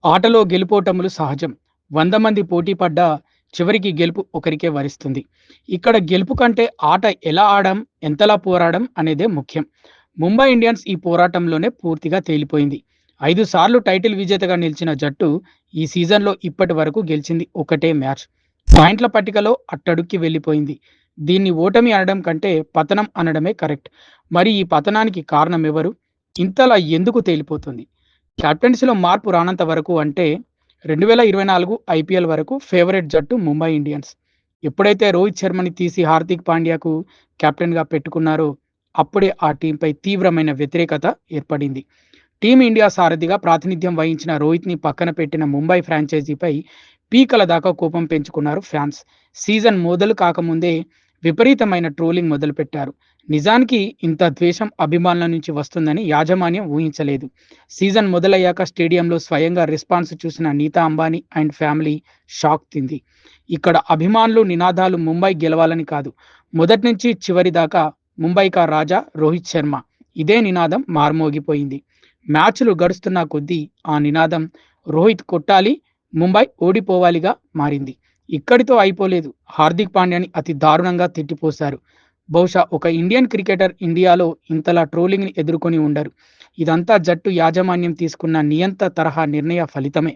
ఆటలో గెలుపోటములు సహజం. 100 మంది పోటీ పడ్డా చివరికి గెలుపు ఒకరికే వరిస్తుంది. ఇక్కడ గెలుపు కంటే ఆట ఎలా ఆడాం, ఎంతలా పోరాడాం అనేదే ముఖ్యం. ముంబై ఇండియన్స్ ఈ పోరాటంలోనే పూర్తిగా తేలిపోయింది. 5 సార్లు టైటిల్ విజేతగా నిలిచిన జట్టు ఈ సీజన్‌లో ఇప్పటి వరకు గెలిచింది ఒకటే మ్యాచ్. పాయింట్ల పట్టికలో అట్టడుక్కి వెళ్ళిపోయింది. దీన్ని ఓటమి అనడం కంటే పతనం అనడమే కరెక్ట్. మరి ఈ పతనానికి కారణం ఎవరు? ఇంతలా ఎందుకు తేలిపోతుంది? కెప్టెన్సీలో మార్పు రానంత వరకు అంటే 2024 ఐపీఎల్ వరకు ఫేవరెట్ జట్టు ముంబై ఇండియన్స్. ఎప్పుడైతే రోహిత్ శర్మని తీసి హార్దిక్ పాండ్యాకు కెప్టెన్‌గా పెట్టుకున్నారో అప్పుడే ఆ టీంపై తీవ్రమైన వ్యతిరేకత ఏర్పడింది. టీమిండియా సారథిగా ప్రాతినిధ్యం వహించిన రోహిత్‌ని పక్కన పెట్టిన ముంబై ఫ్రాంచైజీపై పీకల దాకా కోపం పెంచుకున్నారు ఫ్యాన్స్. సీజన్ మొదలు కాకముందే విపరీతమైన ట్రోలింగ్ మొదలుపెట్టారు. నిజానికి ఇంత ద్వేషం అభిమానుల నుంచి వస్తుందని యాజమాన్యం ఊహించలేదు. సీజన్ మొదలయ్యాక స్టేడియంలో స్వయంగా రెస్పాన్స్ చూసిన Nita Ambani and family shock తింది. ఇక్కడ అభిమానులు నినాదాలు ముంబై గెలవాలని కాదు, మొదటి నుంచి చివరి దాకా ముంబై కా రాజా రోహిత్ శర్మ ఇదే నినాదం మార్మోగిపోయింది. మ్యాచ్లు గడుస్తున్న కొద్దీ ఆ నినాదం రోహిత్ కొట్టాలి, ముంబై ఓడిపోవాలిగా మారింది. ఇక్కడితో అయిపోలేదు. హార్దిక్ పాండ్యాని అతి దారుణంగా తిట్టిపోశారు. బహుశా ఒక ఇండియన్ క్రికెటర్ ఇండియాలో ఇంతలా ట్రోలింగ్‌ని ఎదుర్కొని ఉండరు. ఇదంతా జట్టు యాజమాన్యం తీసుకున్న నియంత తరహా నిర్ణయ ఫలితమే.